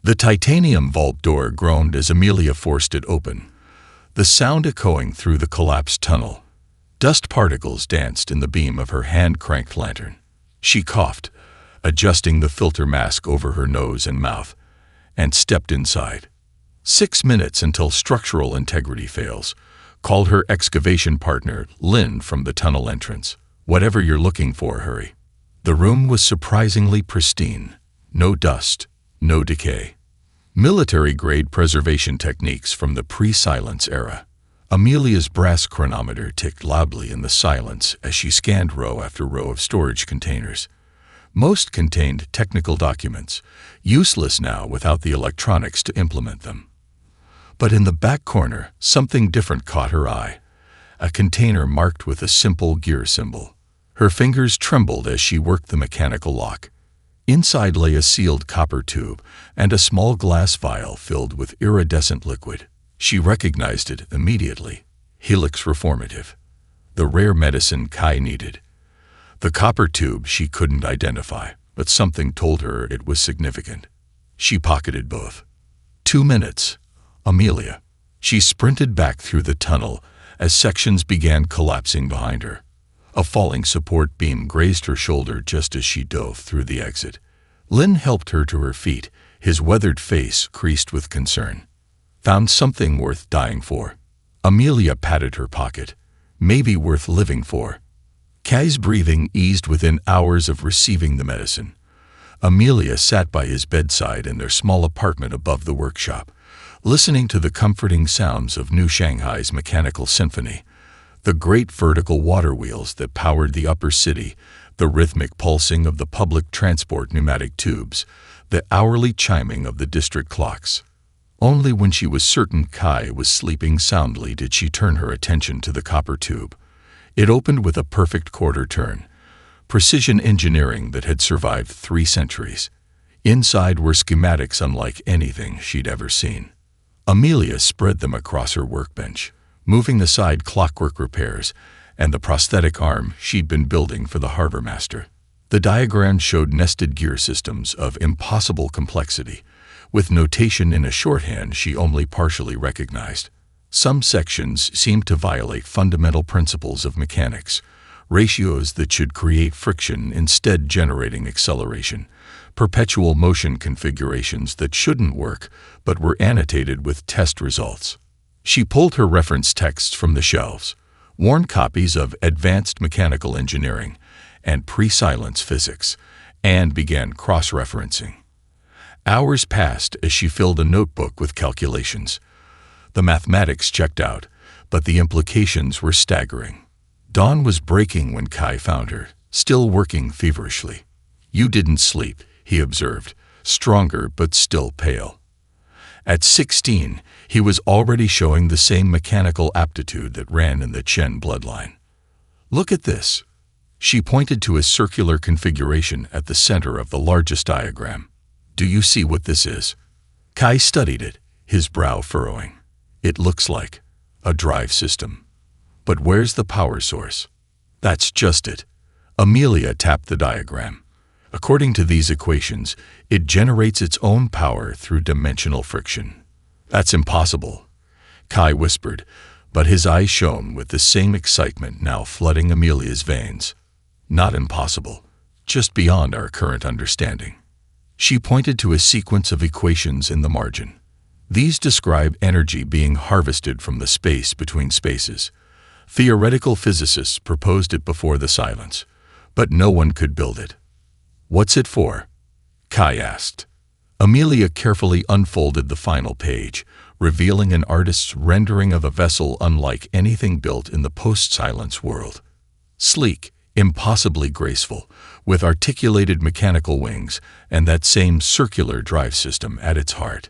The titanium vault door groaned as Amelia forced it open, the sound echoing through the collapsed tunnel. Dust particles danced in the beam of her hand-cranked lantern. She coughed, adjusting the filter mask over her nose and mouth, and stepped inside. 6 minutes until structural integrity fails, called her excavation partner, Lynn, from the tunnel entrance. Whatever you're looking for, hurry. The room was surprisingly pristine. No dust, no decay. Military-grade preservation techniques from the pre-silence era. Amelia's brass chronometer ticked loudly in the silence as she scanned row after row of storage containers. Most contained technical documents, useless now without the electronics to implement them. But in the back corner, something different caught her eye. A container marked with a simple gear symbol. Her fingers trembled as she worked the mechanical lock. Inside lay a sealed copper tube and a small glass vial filled with iridescent liquid. She recognized it immediately. Helix Reformative. The rare medicine Kai needed. The copper tube she couldn't identify, but something told her it was significant. She pocketed both. 2 minutes. Amelia. She sprinted back through the tunnel as sections began collapsing behind her. A falling support beam grazed her shoulder just as she dove through the exit. Lynn helped her to her feet, his weathered face creased with concern. Found something worth dying for. Amelia patted her pocket. Maybe worth living for. Kai's breathing eased within hours of receiving the medicine. Amelia sat by his bedside in their small apartment above the workshop, listening to the comforting sounds of New Shanghai's mechanical symphony, the great vertical water wheels that powered the upper city, the rhythmic pulsing of the public transport pneumatic tubes, the hourly chiming of the district clocks. Only when she was certain Kai was sleeping soundly did she turn her attention to the copper tube. It opened with a perfect quarter turn, precision engineering that had survived 3 centuries. Inside were schematics unlike anything she'd ever seen. Amelia spread them across her workbench, moving aside clockwork repairs and the prosthetic arm she'd been building for the harbor master. The diagram showed nested gear systems of impossible complexity, with notation in a shorthand she only partially recognized. Some sections seemed to violate fundamental principles of mechanics, ratios that should create friction instead generating acceleration, perpetual motion configurations that shouldn't work but were annotated with test results. She pulled her reference texts from the shelves, worn copies of Advanced Mechanical Engineering and Pre-Silence Physics, and began cross-referencing. Hours passed as she filled a notebook with calculations. The mathematics checked out, but the implications were staggering. Dawn was breaking when Kai found her, still working feverishly. "You didn't sleep," he observed, stronger but still pale. At 16, he was already showing the same mechanical aptitude that ran in the Chen bloodline. "Look at this." She pointed to a circular configuration at the center of the largest diagram. "Do you see what this is?" Kai studied it, his brow furrowing. "It looks like a drive system. But where's the power source?" "That's just it." Amelia tapped the diagram. "According to these equations, it generates its own power through dimensional friction." "That's impossible," Kai whispered, but his eyes shone with the same excitement now flooding Amelia's veins. "Not impossible, just beyond our current understanding." She pointed to a sequence of equations in the margin. These describe energy being harvested from the space between spaces. Theoretical physicists proposed it before the silence, but no one could build it. "What's it for?" Kai asked. Amelia carefully unfolded the final page, revealing an artist's rendering of a vessel unlike anything built in the post-silence world. Sleek, impossibly graceful, with articulated mechanical wings and that same circular drive system at its heart.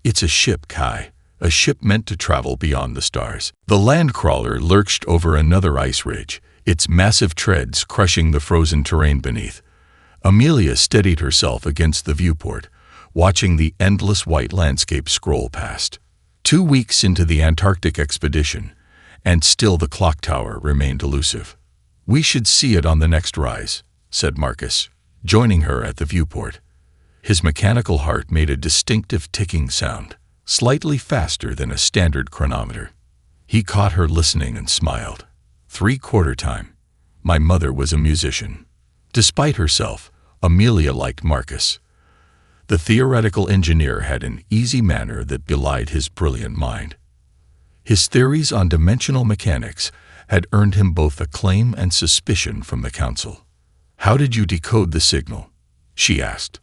"It's a ship, Kai, a ship meant to travel beyond the stars." The land crawler lurched over another ice ridge, its massive treads crushing the frozen terrain beneath. Amelia steadied herself against the viewport, watching the endless white landscape scroll past. 2 weeks into the Antarctic expedition, and still the clock tower remained elusive. "We should see it on the next rise," said Marcus, joining her at the viewport. His mechanical heart made a distinctive ticking sound, slightly faster than a standard chronometer. He caught her listening and smiled. 3/4 time. My mother was a musician. Despite herself, Amelia liked Marcus. The theoretical engineer had an easy manner that belied his brilliant mind. His theories on dimensional mechanics had earned him both acclaim and suspicion from the council. "How did you decode the signal?" she asked.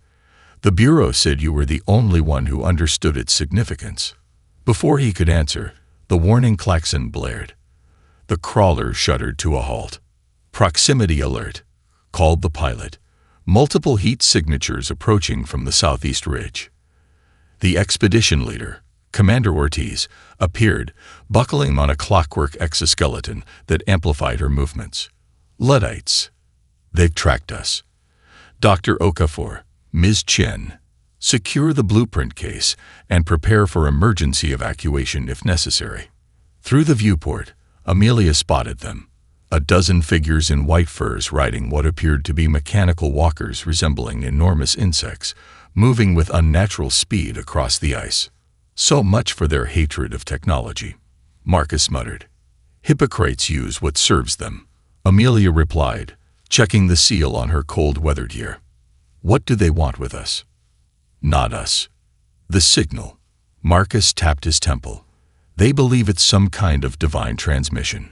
"The Bureau said you were the only one who understood its significance." Before he could answer, the warning klaxon blared. The crawler shuddered to a halt. "Proximity alert," called the pilot. "Multiple heat signatures approaching from the southeast ridge." The expedition leader, Commander Ortiz, appeared, buckling on a clockwork exoskeleton that amplified her movements. "Luddites. They've tracked us. Dr. Okafor, Ms. Chen, secure the blueprint case and prepare for emergency evacuation if necessary." Through the viewport, Amelia spotted them. A dozen figures in white furs riding what appeared to be mechanical walkers resembling enormous insects, moving with unnatural speed across the ice. "So much for their hatred of technology," Marcus muttered. "Hypocrites use what serves them," Amelia replied, checking the seal on her cold-weather gear. "What do they want with us?" "Not us. The signal." Marcus tapped his temple. "They believe it's some kind of divine transmission.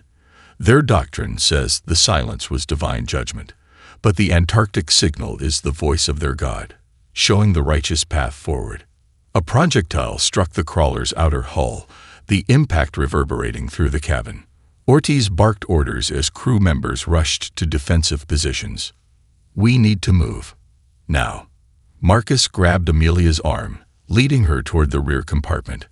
Their doctrine says the silence was divine judgment, but the Antarctic signal is the voice of their god, showing the righteous path forward." A projectile struck the crawler's outer hull, the impact reverberating through the cabin. Ortiz barked orders as crew members rushed to defensive positions. "We need to move. Now." Marcus grabbed Amelia's arm, leading her toward the rear compartment.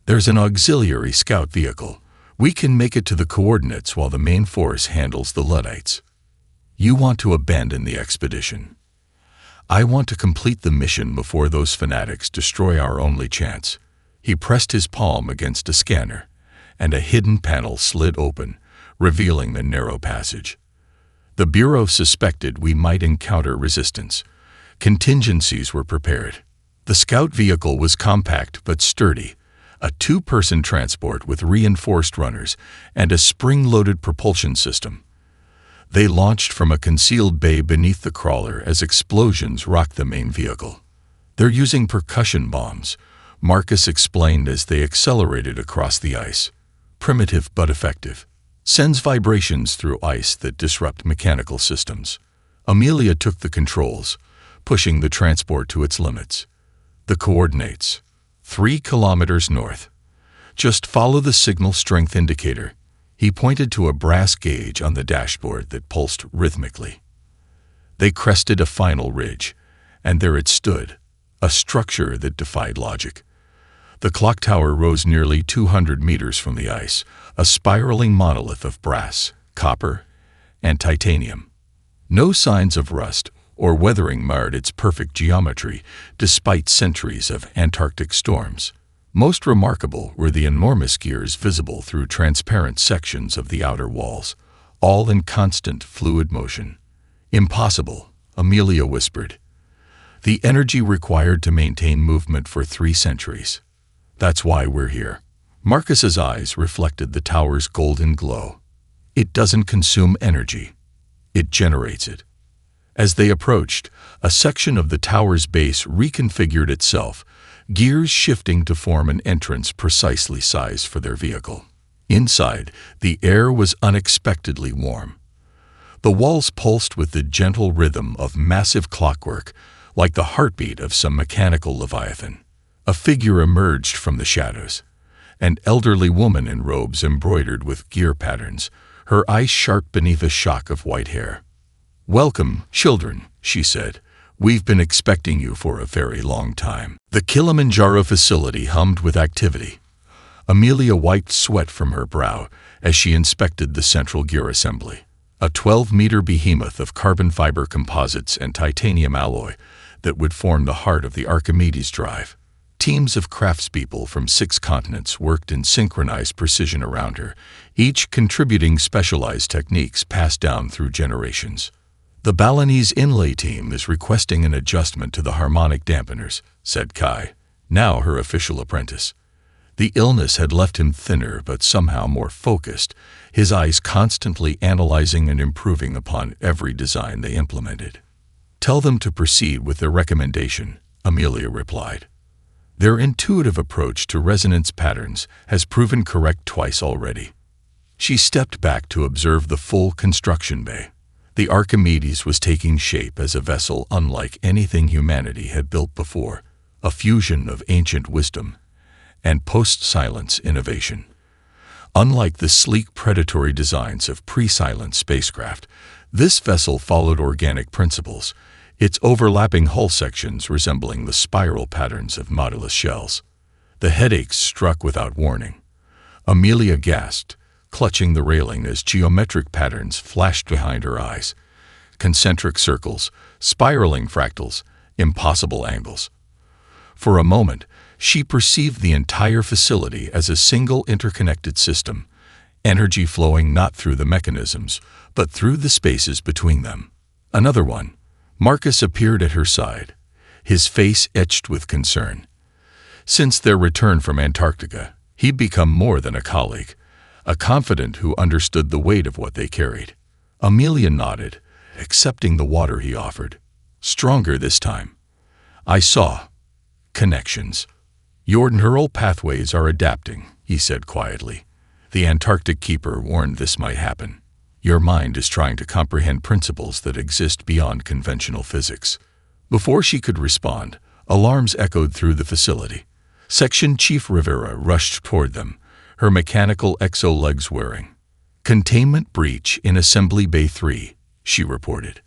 "There's an auxiliary scout vehicle. We can make it to the coordinates while the main force handles the Luddites. You want to abandon the expedition. I want to complete the mission before those fanatics destroy our only chance." He pressed his palm against a scanner, and a hidden panel slid open, revealing the narrow passage. The Bureau suspected we might encounter resistance. Contingencies were prepared. The scout vehicle was compact but sturdy, a 2-person transport with reinforced runners and a spring-loaded propulsion system. They launched from a concealed bay beneath the crawler as explosions rocked the main vehicle. "They're using percussion bombs," Marcus explained as they accelerated across the ice. "Primitive but effective. Sends vibrations through ice that disrupt mechanical systems." Amelia took the controls, pushing the transport to its limits. "The coordinates. 3 kilometers north. Just follow the signal strength indicator." He pointed to a brass gauge on the dashboard that pulsed rhythmically. They crested a final ridge, and there it stood, a structure that defied logic. The clock tower rose nearly 200 meters from the ice, a spiraling monolith of brass, copper, and titanium. No signs of rust or weathering marred its perfect geometry, despite centuries of Antarctic storms. Most remarkable were the enormous gears visible through transparent sections of the outer walls, all in constant fluid motion. "Impossible," Amelia whispered. "The energy required to maintain movement for 3 centuries. That's why we're here." Marcus's eyes reflected the tower's golden glow. "It doesn't consume energy. It generates it." As they approached, a section of the tower's base reconfigured itself, gears shifting to form an entrance precisely sized for their vehicle. Inside, the air was unexpectedly warm. The walls pulsed with the gentle rhythm of massive clockwork, like the heartbeat of some mechanical leviathan. A figure emerged from the shadows, an elderly woman in robes embroidered with gear patterns, her eyes sharp beneath a shock of white hair. "Welcome, children," she said. "We've been expecting you for a very long time." The Kilimanjaro facility hummed with activity. Amelia wiped sweat from her brow as she inspected the central gear assembly, a 12-meter behemoth of carbon fiber composites and titanium alloy that would form the heart of the Archimedes drive. Teams of craftspeople from 6 continents worked in synchronized precision around her, each contributing specialized techniques passed down through generations. "The Balinese inlay team is requesting an adjustment to the harmonic dampeners," said Kai, now her official apprentice. The illness had left him thinner but somehow more focused, his eyes constantly analyzing and improving upon every design they implemented. "Tell them to proceed with their recommendation," Amelia replied. "Their intuitive approach to resonance patterns has proven correct twice already." She stepped back to observe the full construction bay. The Archimedes was taking shape as a vessel unlike anything humanity had built before, a fusion of ancient wisdom and post-silence innovation. Unlike the sleek predatory designs of pre-silence spacecraft, this vessel followed organic principles, its overlapping hull sections resembling the spiral patterns of Nautilus shells. The headaches struck without warning. Amelia gasped, clutching the railing as geometric patterns flashed behind her eyes. Concentric circles, spiraling fractals, impossible angles. For a moment, she perceived the entire facility as a single interconnected system, energy flowing not through the mechanisms, but through the spaces between them. Another one. Marcus appeared at her side, his face etched with concern. Since their return from Antarctica, he'd become more than a colleague, a confidant who understood the weight of what they carried. Amelia nodded, accepting the water he offered. Stronger this time. "I saw connections. Your neural pathways are adapting," he said quietly. "The Antarctic Keeper warned this might happen. Your mind is trying to comprehend principles that exist beyond conventional physics." Before she could respond, alarms echoed through the facility. Section Chief Rivera rushed toward them, her mechanical exo-legs whirring. "Containment breach in Assembly Bay 3, she reported.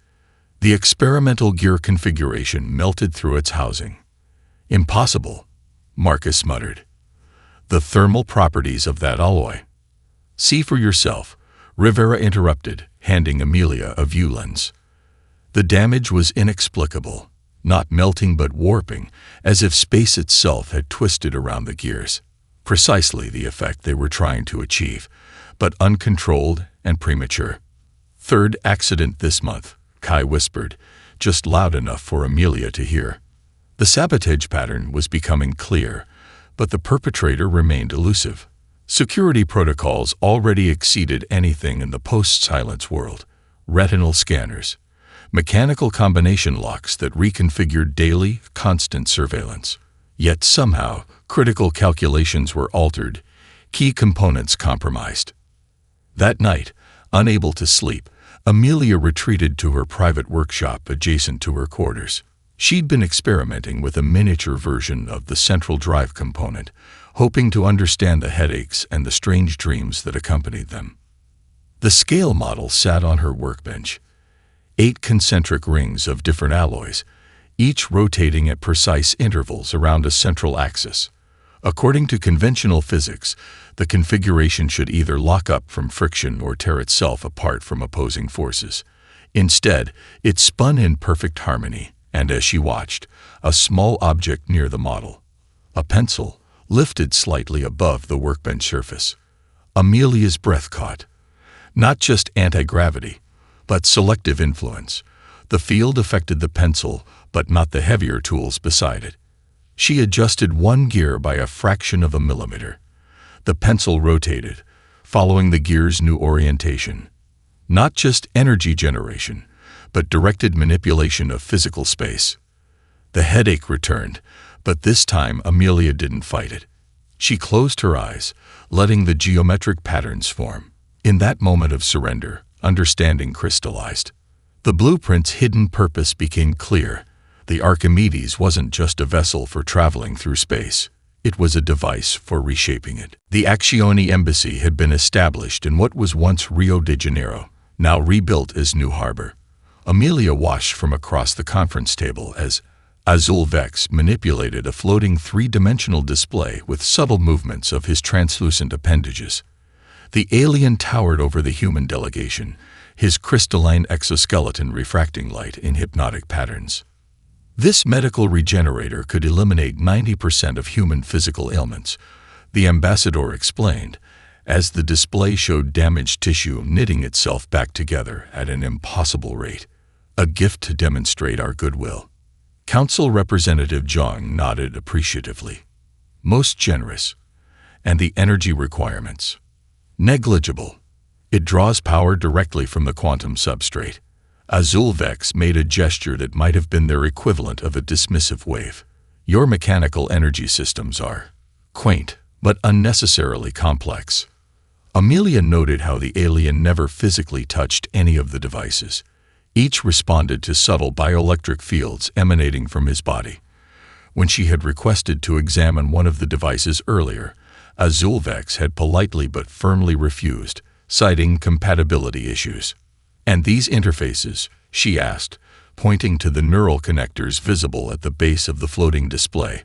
The experimental gear configuration melted through its housing. "Impossible," Marcus muttered. "The thermal properties of that alloy." "See for yourself," Rivera interrupted, handing Amelia a view lens. The damage was inexplicable, not melting but warping, as if space itself had twisted around the gears. Precisely the effect they were trying to achieve, but uncontrolled and premature. "Third accident this month," Kai whispered, just loud enough for Amelia to hear. The sabotage pattern was becoming clear, but the perpetrator remained elusive. Security protocols already exceeded anything in the post-silence world. Retinal scanners, mechanical combination locks that reconfigured daily, constant surveillance. Yet somehow, critical calculations were altered, key components compromised. That night, unable to sleep, Amelia retreated to her private workshop adjacent to her quarters. She'd been experimenting with a miniature version of the central drive component, hoping to understand the headaches and the strange dreams that accompanied them. The scale model sat on her workbench. 8 concentric rings of different alloys, each rotating at precise intervals around a central axis. According to conventional physics, the configuration should either lock up from friction or tear itself apart from opposing forces. Instead, it spun in perfect harmony, and as she watched, a small object near the model, a pencil, lifted slightly above the workbench surface. Amelia's breath caught. Not just anti-gravity, but selective influence. The field affected the pencil, but not the heavier tools beside it. She adjusted one gear by a fraction of a millimeter. The pencil rotated, following the gear's new orientation. Not just energy generation, but directed manipulation of physical space. The headache returned, but this time Amelia didn't fight it. She closed her eyes, letting the geometric patterns form. In that moment of surrender, understanding crystallized. The blueprint's hidden purpose became clear. The Archimedes wasn't just a vessel for traveling through space. It was a device for reshaping it. The Accioni embassy had been established in what was once Rio de Janeiro, now rebuilt as New Harbor. Amelia watched from across the conference table as Azul Vex manipulated a floating 3-dimensional display with subtle movements of his translucent appendages. The alien towered over the human delegation, his crystalline exoskeleton refracting light in hypnotic patterns. This medical regenerator could eliminate 90% of human physical ailments, the ambassador explained, as the display showed damaged tissue knitting itself back together at an impossible rate. A gift to demonstrate our goodwill. Council Representative Zhang nodded appreciatively. Most generous. And the energy requirements? Negligible. It draws power directly from the quantum substrate. Azulvex made a gesture that might have been their equivalent of a dismissive wave. Your mechanical energy systems are quaint, but unnecessarily complex. Amelia noted how the alien never physically touched any of the devices. Each responded to subtle bioelectric fields emanating from his body. When she had requested to examine one of the devices earlier, Azulvex had politely but firmly refused, citing compatibility issues. And these interfaces, she asked, pointing to the neural connectors visible at the base of the floating display,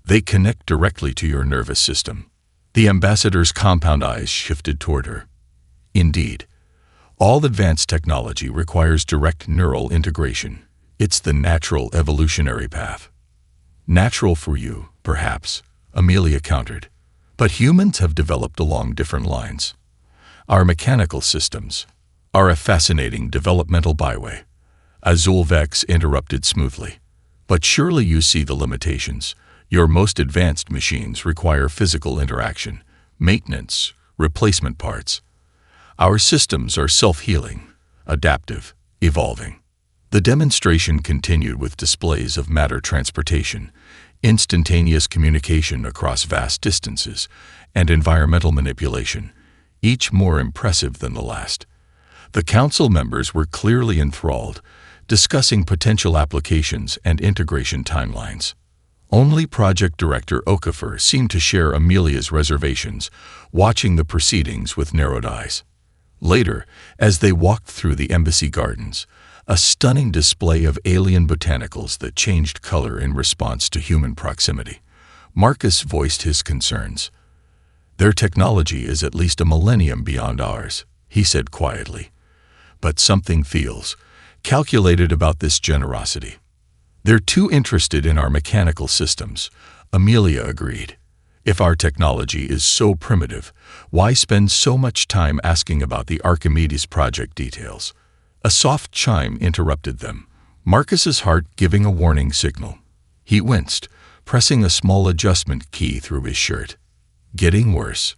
they connect directly to your nervous system. The ambassador's compound eyes shifted toward her. Indeed, all advanced technology requires direct neural integration. It's the natural evolutionary path. Natural for you, perhaps, Amelia countered. But humans have developed along different lines. Our mechanical systems are a fascinating developmental byway. Azulvex interrupted smoothly. But surely you see the limitations. Your most advanced machines require physical interaction, maintenance, replacement parts. Our systems are self-healing, adaptive, evolving. The demonstration continued with displays of matter transportation, instantaneous communication across vast distances, and environmental manipulation, each more impressive than the last. The council members were clearly enthralled, discussing potential applications and integration timelines. Only Project Director Okafor seemed to share Amelia's reservations, watching the proceedings with narrowed eyes. Later, as they walked through the embassy gardens, a stunning display of alien botanicals that changed color in response to human proximity, Marcus voiced his concerns. Their technology is at least a millennium beyond ours, he said quietly. But something feels calculated about this generosity. They're too interested in our mechanical systems, Amelia agreed. If our technology is so primitive, why spend so much time asking about the Archimedes project details? A soft chime interrupted them, Marcus's heart giving a warning signal. He winced, pressing a small adjustment key through his shirt. Getting worse?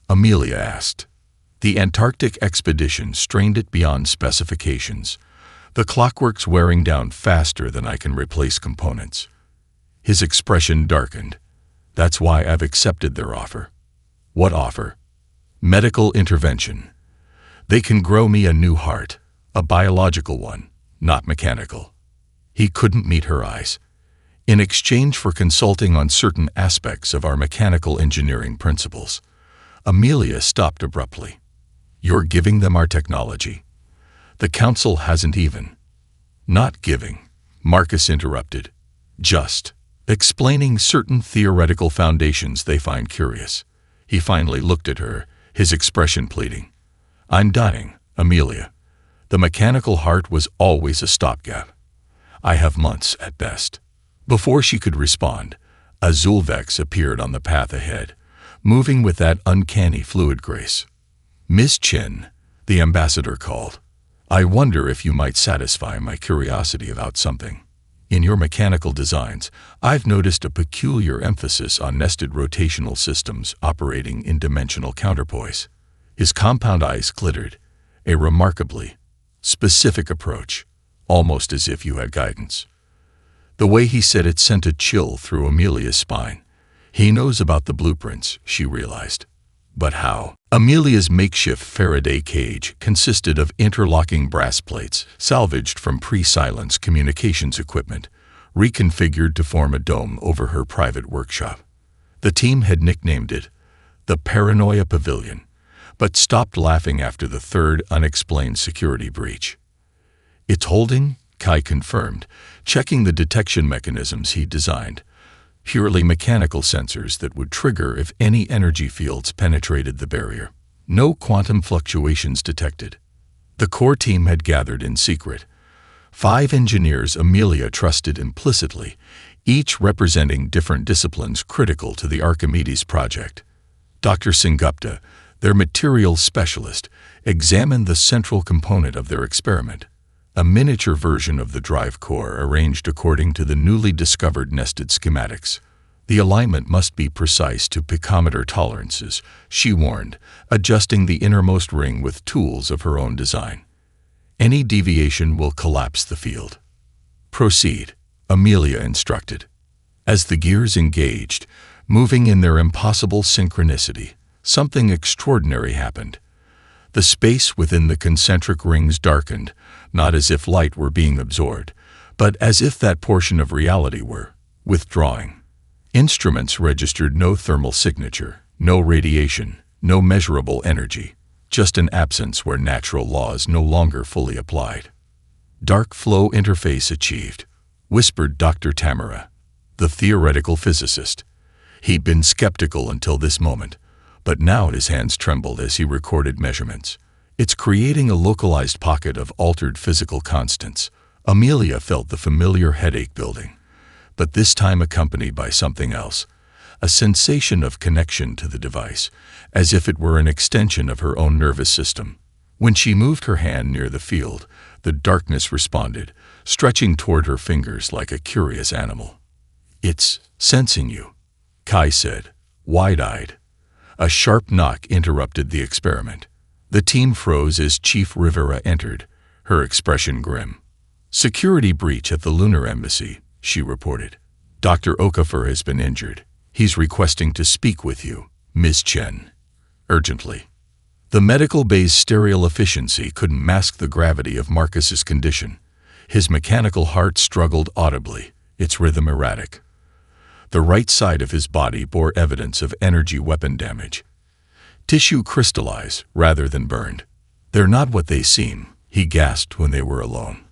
Amelia asked. The Antarctic expedition strained it beyond specifications. The clockwork's wearing down faster than I can replace components. His expression darkened. That's why I've accepted their offer. What offer? Medical intervention. They can grow me a new heart, a biological one, not mechanical. He couldn't meet her eyes. In exchange for consulting on certain aspects of our mechanical engineering principles, Amelia stopped abruptly. You're giving them our technology. The council hasn't even. Not giving, Marcus interrupted. Just explaining certain theoretical foundations they find curious. He finally looked at her, his expression pleading. I'm dying, Amelia. The mechanical heart was always a stopgap. I have months at best. Before she could respond, Azulvex appeared on the path ahead, moving with that uncanny fluid grace. Miss Chen, the ambassador called. I wonder if you might satisfy my curiosity about something. In your mechanical designs, I've noticed a peculiar emphasis on nested rotational systems operating in dimensional counterpoise. His compound eyes glittered, a remarkably specific approach, almost as if you had guidance. The way he said it sent a chill through Amelia's spine. He knows about the blueprints, she realized. But how? Amelia's makeshift Faraday cage consisted of interlocking brass plates salvaged from pre-silence communications equipment, reconfigured to form a dome over her private workshop. The team had nicknamed it the Paranoia Pavilion, but stopped laughing after the third unexplained security breach. It's holding, Kai confirmed, checking the detection mechanisms he designed. Purely mechanical sensors that would trigger if any energy fields penetrated the barrier. No quantum fluctuations detected. The core team had gathered in secret. 5 engineers Amelia trusted implicitly, each representing different disciplines critical to the Archimedes project. Dr. Sengupta, their materials specialist, examined the central component of their experiment, a miniature version of the drive core arranged according to the newly discovered nested schematics. The alignment must be precise to picometer tolerances, she warned, adjusting the innermost ring with tools of her own design. Any deviation will collapse the field. Proceed, Amelia instructed. As the gears engaged, moving in their impossible synchronicity, something extraordinary happened. The space within the concentric rings darkened, not as if light were being absorbed, but as if that portion of reality were withdrawing. Instruments registered no thermal signature, no radiation, no measurable energy, just an absence where natural laws no longer fully applied. Dark flow interface achieved, whispered Dr. Tamara, the theoretical physicist. He'd been skeptical until this moment, but now his hands trembled as he recorded measurements. It's creating a localized pocket of altered physical constants. Amelia felt the familiar headache building, but this time accompanied by something else, a sensation of connection to the device, as if it were an extension of her own nervous system. When she moved her hand near the field, the darkness responded, stretching toward her fingers like a curious animal. "It's sensing you," Kai said, wide-eyed. A sharp knock interrupted the experiment. The team froze as Chief Rivera entered, her expression grim. "Security breach at the Lunar Embassy," she reported. "Dr. Okafor has been injured. He's requesting to speak with you, Ms. Chen. Urgently." The medical bay's stereo efficiency couldn't mask the gravity of Marcus's condition. His mechanical heart struggled audibly, its rhythm erratic. The right side of his body bore evidence of energy weapon damage. Tissue crystallized rather than burned. "They're not what they seem," he gasped when they were alone.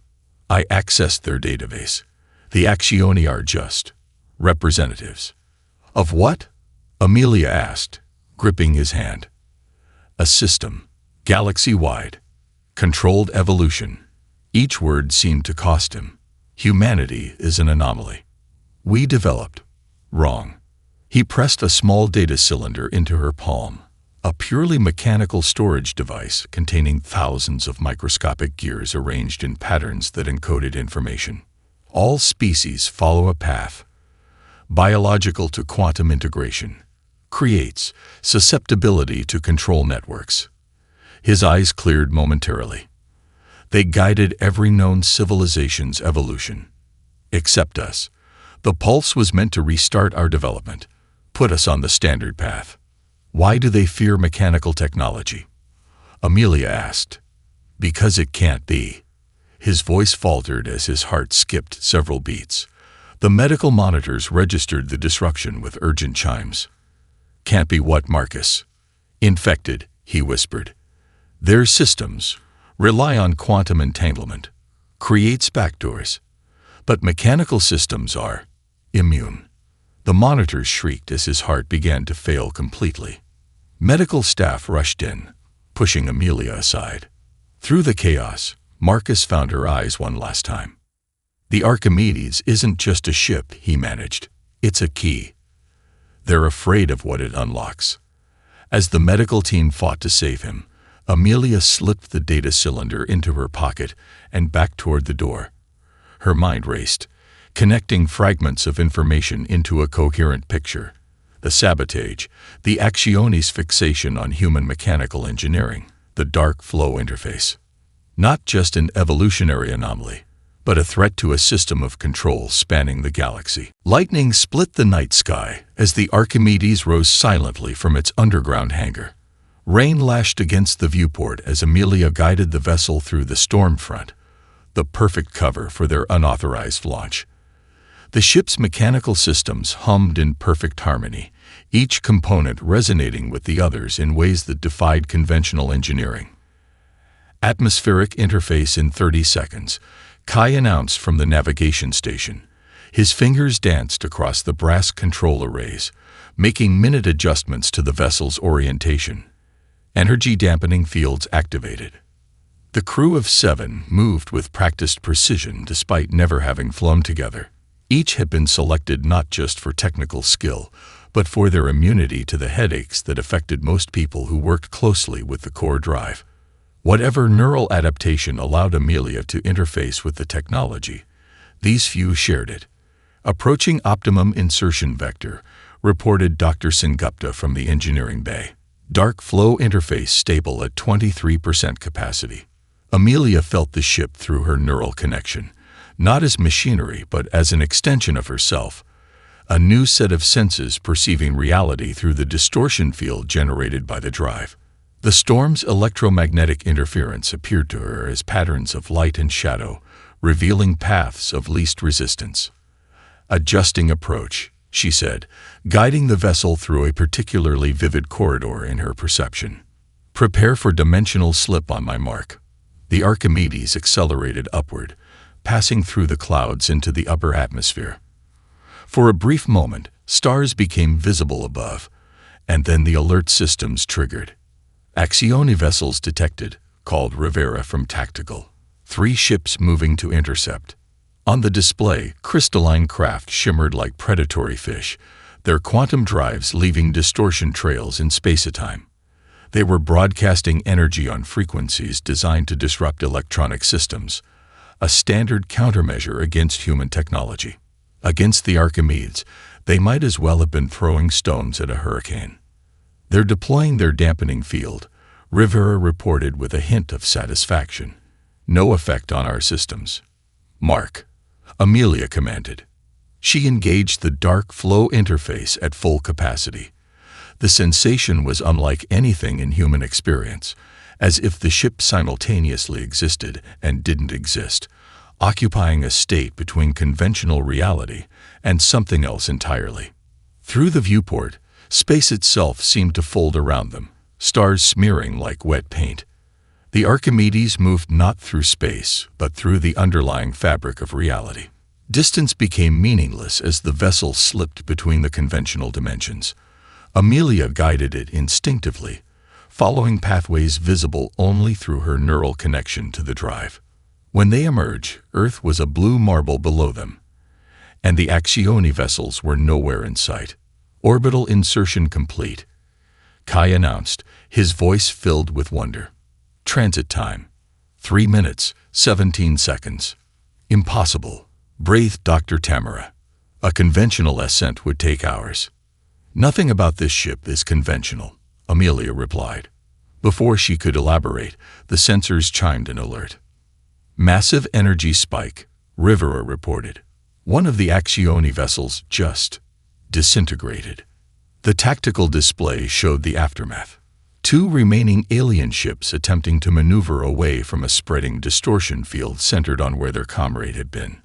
"I accessed their database. The Accioni are just representatives." "Of what?" Amelia asked, gripping his hand. "A system, galaxy-wide, controlled evolution." Each word seemed to cost him. "Humanity is an anomaly. We developed wrong." He pressed a small data cylinder into her palm, a purely mechanical storage device containing thousands of microscopic gears arranged in patterns that encoded information. All species follow a path. Biological to quantum integration. Creates susceptibility to control networks. His eyes cleared momentarily. They guided every known civilization's evolution. Except us. The pulse was meant to restart our development, put us on the standard path. "Why do they fear mechanical technology?" Amelia asked. "Because it can't be." His voice faltered as his heart skipped several beats. The medical monitors registered the disruption with urgent chimes. "Can't be what, Marcus?" "Infected," he whispered. "Their systems rely on quantum entanglement, creates backdoors. But mechanical systems are immune." The monitors shrieked as his heart began to fail completely. Medical staff rushed in, pushing Amelia aside. Through the chaos, Marcus found her eyes one last time. "The Archimedes isn't just a ship," he managed. "It's a key. They're afraid of what it unlocks." As the medical team fought to save him, Amelia slipped the data cylinder into her pocket and back toward the door. Her mind raced, connecting fragments of information into a coherent picture. The sabotage, the Accioni's fixation on human mechanical engineering, the dark flow interface. Not just an evolutionary anomaly, but a threat to a system of control spanning the galaxy. Lightning split the night sky as the Archimedes rose silently from its underground hangar. Rain lashed against the viewport as Amelia guided the vessel through the storm front, the perfect cover for their unauthorized launch. The ship's mechanical systems hummed in perfect harmony, each component resonating with the others in ways that defied conventional engineering. "Atmospheric interface in 30 seconds, Kai announced from the navigation station. His fingers danced across the brass control arrays, making minute adjustments to the vessel's orientation. Energy dampening fields activated. The crew of 7 moved with practiced precision despite never having flown together. Each had been selected not just for technical skill, but for their immunity to the headaches that affected most people who worked closely with the core drive. Whatever neural adaptation allowed Amelia to interface with the technology, these few shared it. Approaching optimum insertion vector, reported Dr. Sengupta from the engineering bay. Dark flow interface stable at 23% capacity. Amelia felt the ship through her neural connection, not as machinery but as an extension of herself, a new set of senses perceiving reality through the distortion field generated by the drive. The storm's electromagnetic interference appeared to her as patterns of light and shadow, revealing paths of least resistance. Adjusting approach, she said, guiding the vessel through a particularly vivid corridor in her perception. Prepare for dimensional slip on my mark. The Archimedes accelerated upward, passing through the clouds into the upper atmosphere. For a brief moment, stars became visible above, and then the alert systems triggered. Axioni vessels detected, called Rivera from Tactical. 3 ships moving to intercept. On the display, crystalline craft shimmered like predatory fish, their quantum drives leaving distortion trails in space-time. They were broadcasting energy on frequencies designed to disrupt electronic systems, a standard countermeasure against human technology. Against the Archimedes, they might as well have been throwing stones at a hurricane. They're deploying their dampening field, Rivera reported with a hint of satisfaction. No effect on our systems. Mark, Amelia commanded. She engaged the dark flow interface at full capacity. The sensation was unlike anything in human experience, as if the ship simultaneously existed and didn't exist, occupying a state between conventional reality and something else entirely. Through the viewport, space itself seemed to fold around them, stars smearing like wet paint. The Archimedes moved not through space, but through the underlying fabric of reality. Distance became meaningless as the vessel slipped between the conventional dimensions. Amelia guided it instinctively, following pathways visible only through her neural connection to the drive. When they emerged, Earth was a blue marble below them, and the Axioni vessels were nowhere in sight. Orbital insertion complete, Kai announced, his voice filled with wonder. Transit time, 3 minutes, 17 seconds. Impossible, breathed Dr. Tamara. A conventional ascent would take hours. Nothing about this ship is conventional, Amelia replied. Before she could elaborate, the sensors chimed an alert. Massive energy spike, Rivera reported. One of the Axioni vessels just disintegrated. The tactical display showed the aftermath. 2 remaining alien ships attempting to maneuver away from a spreading distortion field centered on where their comrade had been.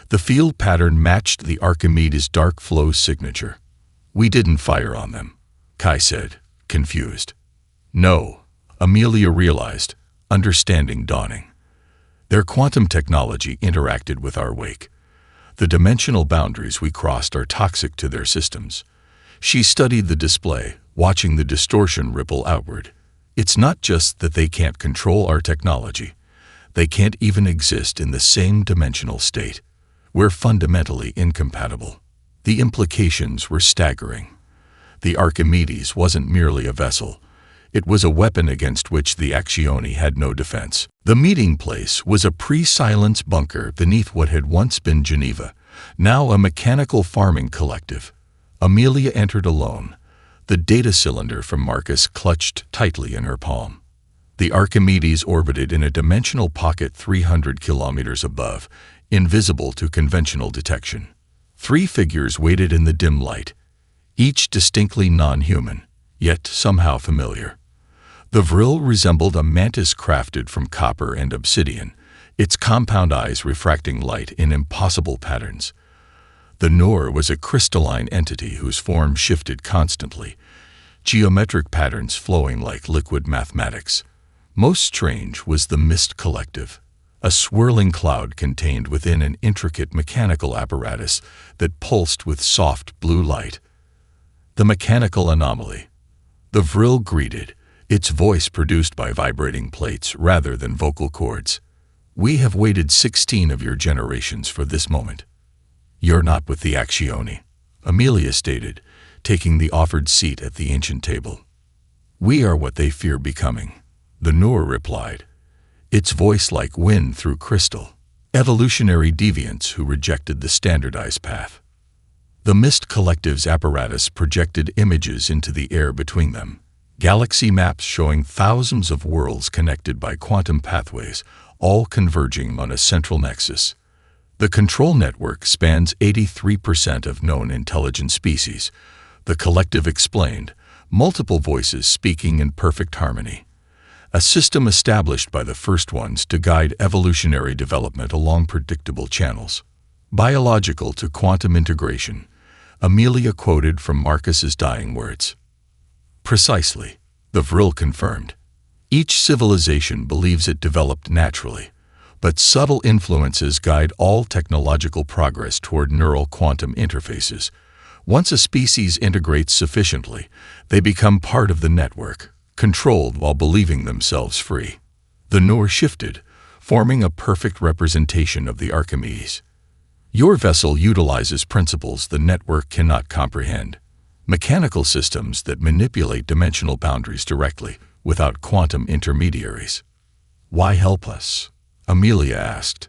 The field pattern matched the Archimedes' dark flow signature. We didn't fire on them, Kai said, confused. No, Amelia realized, understanding dawning. Their quantum technology interacted with our wake. The dimensional boundaries we crossed are toxic to their systems. She studied the display, watching the distortion ripple outward. It's not just that they can't control our technology. They can't even exist in the same dimensional state. We're fundamentally incompatible. The implications were staggering. The Archimedes wasn't merely a vessel. It was a weapon against which the Axioni had no defense. The meeting place was a pre-silence bunker beneath what had once been Geneva, now a mechanical farming collective. Amelia entered alone, the data cylinder from Marcus clutched tightly in her palm. The Archimedes orbited in a dimensional pocket 300 kilometers above, invisible to conventional detection. 3 figures waited in the dim light, each distinctly non-human, yet somehow familiar. The Vril resembled a mantis crafted from copper and obsidian, its compound eyes refracting light in impossible patterns. The Noor was a crystalline entity whose form shifted constantly, geometric patterns flowing like liquid mathematics. Most strange was the Mist Collective, a swirling cloud contained within an intricate mechanical apparatus that pulsed with soft blue light. The mechanical anomaly. The Vril greeted, its voice produced by vibrating plates rather than vocal cords. We have waited 16 of your generations for this moment. You're not with the Axioni, Amelia stated, taking the offered seat at the ancient table. We are what they fear becoming. The Noor replied, its voice like wind through crystal. Evolutionary deviants who rejected the standardized path. The Mist Collective's apparatus projected images into the air between them. Galaxy maps showing thousands of worlds connected by quantum pathways, all converging on a central nexus. The control network spans 83% of known intelligent species, the collective explained, multiple voices speaking in perfect harmony. A system established by the first ones to guide evolutionary development along predictable channels. Biological to quantum integration, Amelia quoted from Marcus's dying words. Precisely, the Vril confirmed. Each civilization believes it developed naturally, but subtle influences guide all technological progress toward neural quantum interfaces. Once a species integrates sufficiently, they become part of the network, controlled while believing themselves free. The Noor shifted, forming a perfect representation of the Archimedes. Your vessel utilizes principles the network cannot comprehend. Mechanical systems that manipulate dimensional boundaries directly, without quantum intermediaries. Why help us? Amelia asked.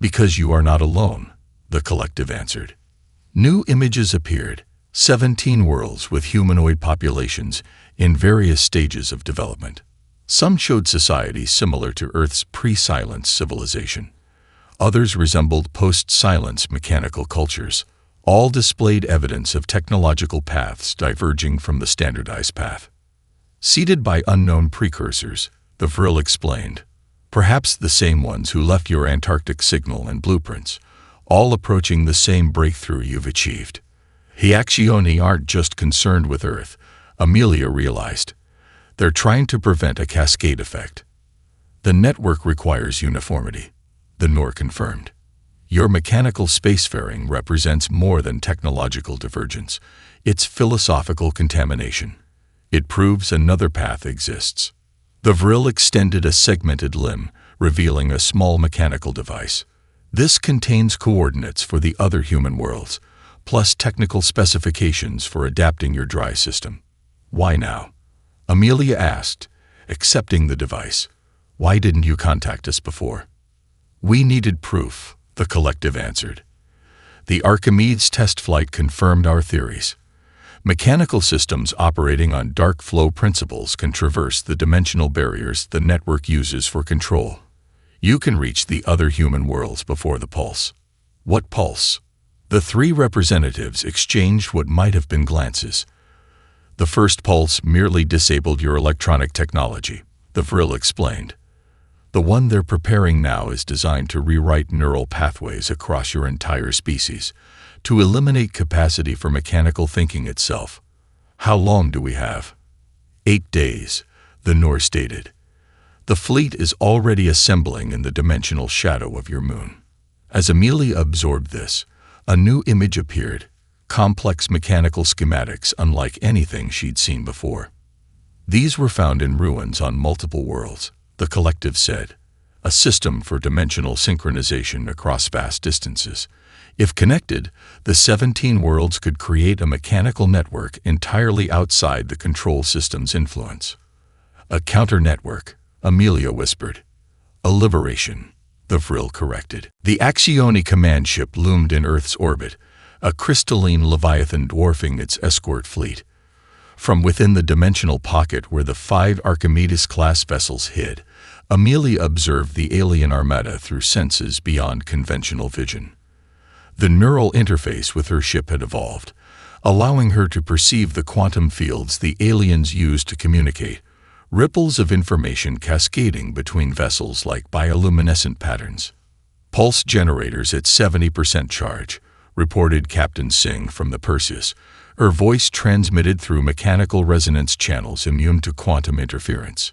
Because you are not alone, the collective answered. New images appeared, 17 worlds with humanoid populations in various stages of development. Some showed societies similar to Earth's pre-silence civilization. Others resembled post-silence mechanical cultures. All displayed evidence of technological paths diverging from the standardized path. Seeded by unknown precursors, the Vril explained. Perhaps the same ones who left your Antarctic signal and blueprints, all approaching the same breakthrough you've achieved. Hyaxioni aren't just concerned with Earth, Amelia realized. They're trying to prevent a cascade effect. The network requires uniformity, the Noor confirmed. Your mechanical spacefaring represents more than technological divergence. It's philosophical contamination. It proves another path exists. The Vril extended a segmented limb, revealing a small mechanical device. This contains coordinates for the other human worlds, plus technical specifications for adapting your dry system. Why now? Amelia asked, accepting the device. Why didn't you contact us before? We needed proof, the collective answered. The Archimedes test flight confirmed our theories. Mechanical systems operating on dark flow principles can traverse the dimensional barriers the network uses for control. You can reach the other human worlds before the pulse. What pulse? The three representatives exchanged what might have been glances. The first pulse merely disabled your electronic technology, the Vril explained. The one they're preparing now is designed to rewrite neural pathways across your entire species, to eliminate capacity for mechanical thinking itself. How long do we have? 8 days, the Noor stated. The fleet is already assembling in the dimensional shadow of your moon. As Amelia absorbed this, a new image appeared, complex mechanical schematics unlike anything she'd seen before. These were found in ruins on multiple worlds, the collective said, a system for dimensional synchronization across vast distances. If connected, the 17 worlds could create a mechanical network entirely outside the control system's influence. A counter-network, Amelia whispered. A liberation, the Vril corrected. The Axioni command ship loomed in Earth's orbit, a crystalline leviathan dwarfing its escort fleet. From within the dimensional pocket where the 5 Archimedes-class vessels hid, Amelia observed the alien armada through senses beyond conventional vision. The neural interface with her ship had evolved, allowing her to perceive the quantum fields the aliens used to communicate, ripples of information cascading between vessels like bioluminescent patterns. Pulse generators at 70% charge, reported Captain Singh from the Perseus, her voice transmitted through mechanical resonance channels immune to quantum interference.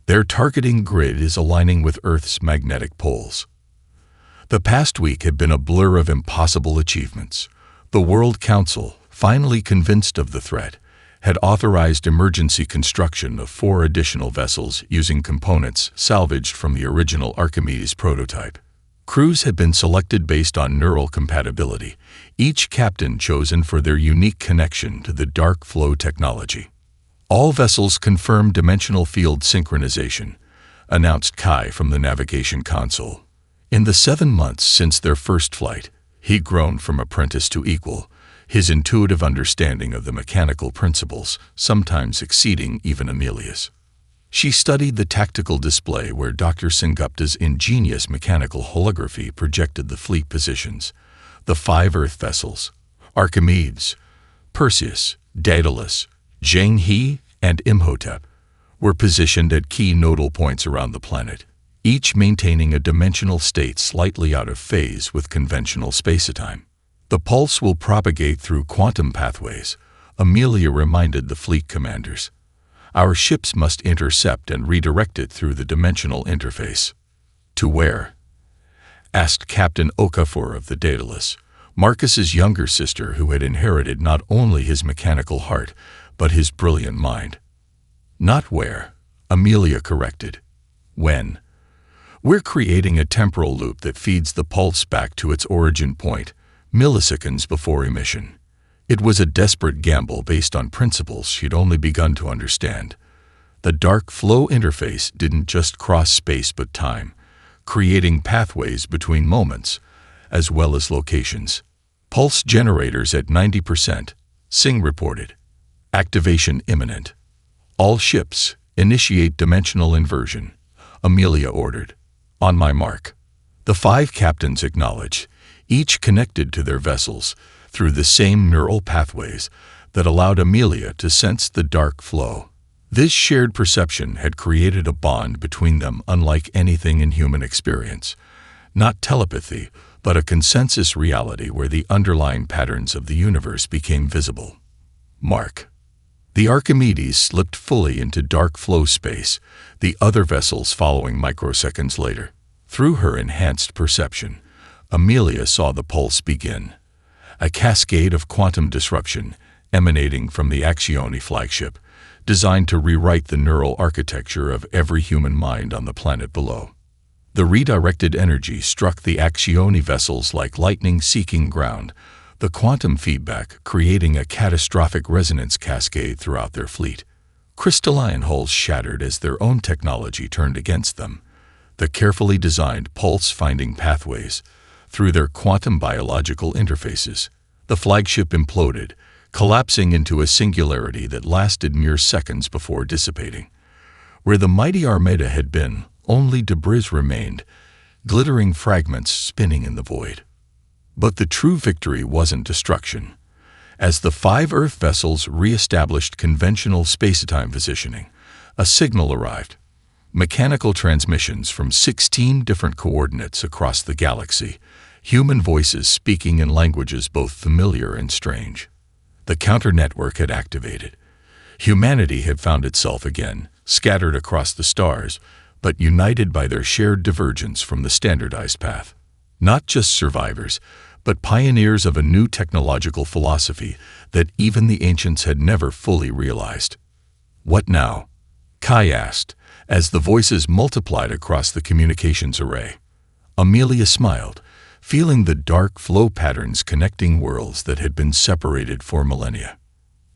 Their targeting grid is aligning with Earth's magnetic poles. The past week had been a blur of impossible achievements. The World Council, finally convinced of the threat, had authorized emergency construction of 4 additional vessels using components salvaged from the original Archimedes prototype. Crews had been selected based on neural compatibility, each captain chosen for their unique connection to the dark flow technology. All vessels confirm dimensional field synchronization, announced Kai from the navigation console. In the 7 months since their first flight, he'd grown from apprentice to equal, his intuitive understanding of the mechanical principles sometimes exceeding even Amelia's. She studied the tactical display where Dr. Sengupta's ingenious mechanical holography projected the fleet positions. The 5 Earth vessels, Archimedes, Perseus, Daedalus, Jane-He, and Imhotep, were positioned at key nodal points around the planet, each maintaining a dimensional state slightly out of phase with conventional spacetime. The pulse will propagate through quantum pathways, Amelia reminded the fleet commanders. Our ships must intercept and redirect it through the dimensional interface. To where? Asked Captain Okafor of the Daedalus, Marcus's younger sister who had inherited not only his mechanical heart, but his brilliant mind. Not where, Amelia corrected. When? We're creating a temporal loop that feeds the pulse back to its origin point, milliseconds before emission. It was a desperate gamble based on principles she'd only begun to understand. The dark flow interface didn't just cross space but time, creating pathways between moments, as well as locations. Pulse generators at 90%, Singh reported. Activation imminent. All ships, initiate dimensional inversion, Amelia ordered. On my mark. The 5 captains acknowledged, each connected to their vessels through the same neural pathways that allowed Amelia to sense the dark flow. This shared perception had created a bond between them unlike anything in human experience. Not telepathy, but a consensus reality where the underlying patterns of the universe became visible. Mark. The Archimedes slipped fully into dark flow space, the other vessels following microseconds later. Through her enhanced perception, Amelia saw the pulse begin. A cascade of quantum disruption emanating from the Accioni flagship, designed to rewrite the neural architecture of every human mind on the planet below. The redirected energy struck the Accioni vessels like lightning seeking ground, the quantum feedback creating a catastrophic resonance cascade throughout their fleet. Crystalline hulls shattered as their own technology turned against them. The carefully designed pulse-finding pathways through their quantum biological interfaces. The flagship imploded, collapsing into a singularity that lasted mere seconds before dissipating. Where the mighty Armada had been, only debris remained, glittering fragments spinning in the void. But the true victory wasn't destruction. As the 5 Earth vessels re-established conventional spacetime positioning, a signal arrived. Mechanical transmissions from 16 different coordinates across the galaxy, human voices speaking in languages both familiar and strange. The counter-network had activated. Humanity had found itself again, scattered across the stars, but united by their shared divergence from the standardized path. Not just survivors, but pioneers of a new technological philosophy that even the ancients had never fully realized. What now? Kai asked, as the voices multiplied across the communications array. Amelia smiled, feeling the dark flow patterns connecting worlds that had been separated for millennia.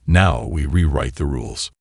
Now we rewrite the rules.